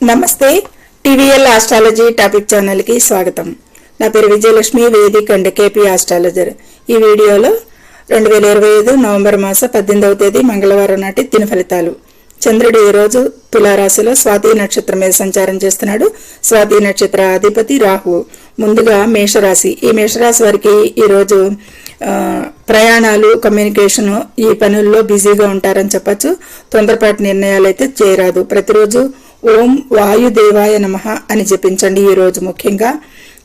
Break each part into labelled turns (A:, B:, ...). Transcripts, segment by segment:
A: నమస్తే TVL astrology topic channel కి స్వాగతం. నా పేరు Vijayalakshmi, Vedic and KP astrologer. ఈ వీడియోలో 2025 నవంబర్ మాస 18వ తేదీ మంగళవారం నాటి దిన ఫలితాలు. చంద్రుడు ఈ రోజు తులారాశిలో స్వాతి నక్షత్రం మీద సంచారం చేస్తున్నాడు. స్వాతి నక్షత్ర అధిపతి రాహు. ముందుగా మేషరాశి. ఈ మేషరాశి వారికి ఈ రోజు ప్రయాణాలు, కమ్యూనికేషన్, ఈ పనుల్లో బిజీగా ఉంటారని చెప్పచ్చు. తొందరపాటు నిర్ణయాలు అయితే చేయరాదు. ప్రతిరోజు ఓం వాయుదేవాయ నమః అని జపించండి ఈ రోజు ముఖ్యంగా.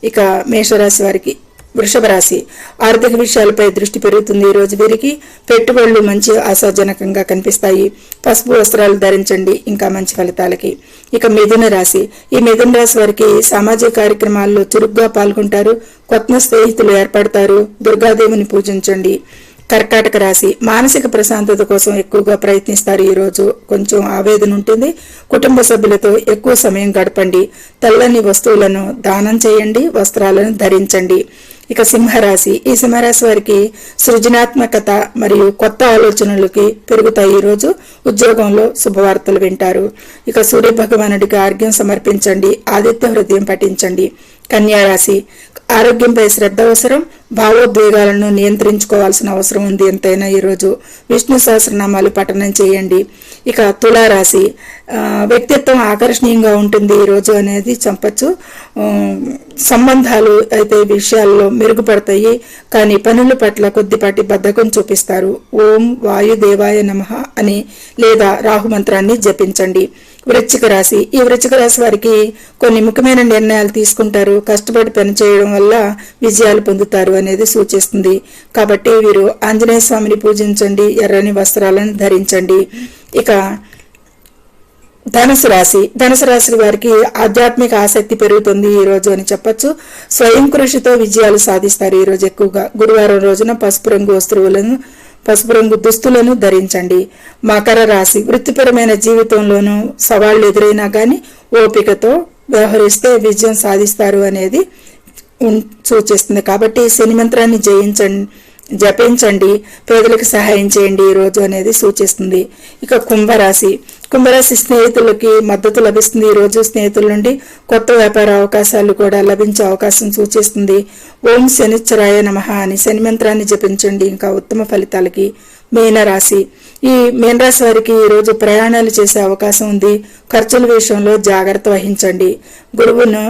A: ఇక మేషరాశి వారికి. వృషభ రాశి. ఆర్థిక విషయాలపై దృష్టి పెరుగుతుంది ఈ రోజు వీరికి. పెట్టుబడులు మంచి ఆశాజనకంగా కనిపిస్తాయి. పసుపు వస్త్రాలు ధరించండి ఇంకా మంచి ఫలితాలకి. ఇక మిథున రాశి. ఈ మిథున రాశి వారికి సామాజిక కార్యక్రమాల్లో చురుగ్గా పాల్గొంటారు. కొత్త స్నేహితులు ఏర్పడతారు. దుర్గాదేవిని పూజించండి. కర్కాటక రాశి. మానసిక ప్రశాంతత కోసం ఎక్కువగా ప్రయత్నిస్తారు. ఈ రోజు కొంచెం ఆవేదన ఉంటుంది. కుటుంబ సభ్యులతో ఎక్కువ సమయం గడపండి. తెల్లని వస్తువులను దానం చేయండి. వస్త్రాలను ధరించండి. ఇక సింహరాశి. ఈ సింహరాశి వారికి సృజనాత్మకత మరియు కొత్త ఆలోచనలకి పెరుగుతాయి. ఈ రోజు ఉద్యోగంలో శుభవార్తలు వింటారు. ఇక సూర్య భగవానుడికి ఆర్ఘ్యం సమర్పించండి. ఆదిత్య హృదయం పఠించండి. కన్యారాశి. ఆరోగ్యంపై శ్రద్ధ అవసరం. భావోద్వేగాలను నియంత్రించుకోవాల్సిన అవసరం ఉంది ఎంతైనా. ఈరోజు విష్ణు సహస్రనామాలు పఠనం చేయండి. ఇక తులారాశి. వ్యక్తిత్వం ఆకర్షణీయంగా ఉంటుంది ఈరోజు అనేది చెప్పచ్చు. సంబంధాలు అయితే విషయాల్లో మెరుగుపడతాయి. కానీ పనుల పట్ల కొద్దిపాటి బద్ధకం చూపిస్తారు. ఓం వాయుదేవాయ నమః అని లేదా రాహు మంత్రాన్ని జపించండి. వృశ్చిక రాశి. ఈ వృశ్చిక రాశి వారికి కొన్ని ముఖ్యమైన నిర్ణయాలు తీసుకుంటారు. కష్టపడి పనిచేయడం వల్ల విజయాలు పొందుతారు అనేది సూచిస్తుంది. కాబట్టి వీరు ఆంజనేయ స్వామిని పూజించండి. ఎర్రని వస్త్రాలను ధరించండి. ఇక ధనుసు రాశి. ధనుసు రాశి వారికి ఆధ్యాత్మిక ఆసక్తి పెరుగుతుంది ఈ రోజు అని చెప్పొచ్చు. స్వయం కృషితో విజయాలు సాధిస్తారు ఈ రోజు ఎక్కువగా. గురువారం రోజున పసుపు రంగు దుస్తులను ధరించండి. మకర రాశి. వృత్తిపరమైన జీవితంలోనూ సవాళ్లు ఎదురైనా కానీ ఓపికతో వ్యవహరిస్తే విజయం సాధిస్తారు అనేది సూచిస్తుంది. కాబట్టి శని మంత్రాన్ని జపించండి. పేదలకు సహాయం చేయండి ఈ రోజు అనేది సూచిస్తుంది. ఇక కుంభరాశి. కుంభరాశి స్నేహితులకి మద్దతు లభిస్తుంది ఈ రోజు. స్నేహితుల నుండి కొత్త వ్యాపార అవకాశాలు కూడా లభించే అవకాశం సూచిస్తుంది. ఓం శనిశ్చరాయ నమః అని శని మంత్రాన్ని జపించండి ఇంకా ఉత్తమ ఫలితాలకి. మీనరాశి. ఈ మీనరాశి వారికి ఈ రోజు ప్రయాణాలు చేసే అవకాశం ఉంది. ఖర్చుల విషయంలో జాగ్రత్త వహించండి. గురువును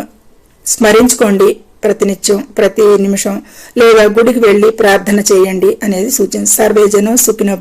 A: స్మరించుకోండి ప్రతినిత్యం, ప్రతి నిమిషం, లేదా గుడికి వెళ్లి ప్రార్థన చేయండి అనేది సూచన. సర్వేజనం సుఖినో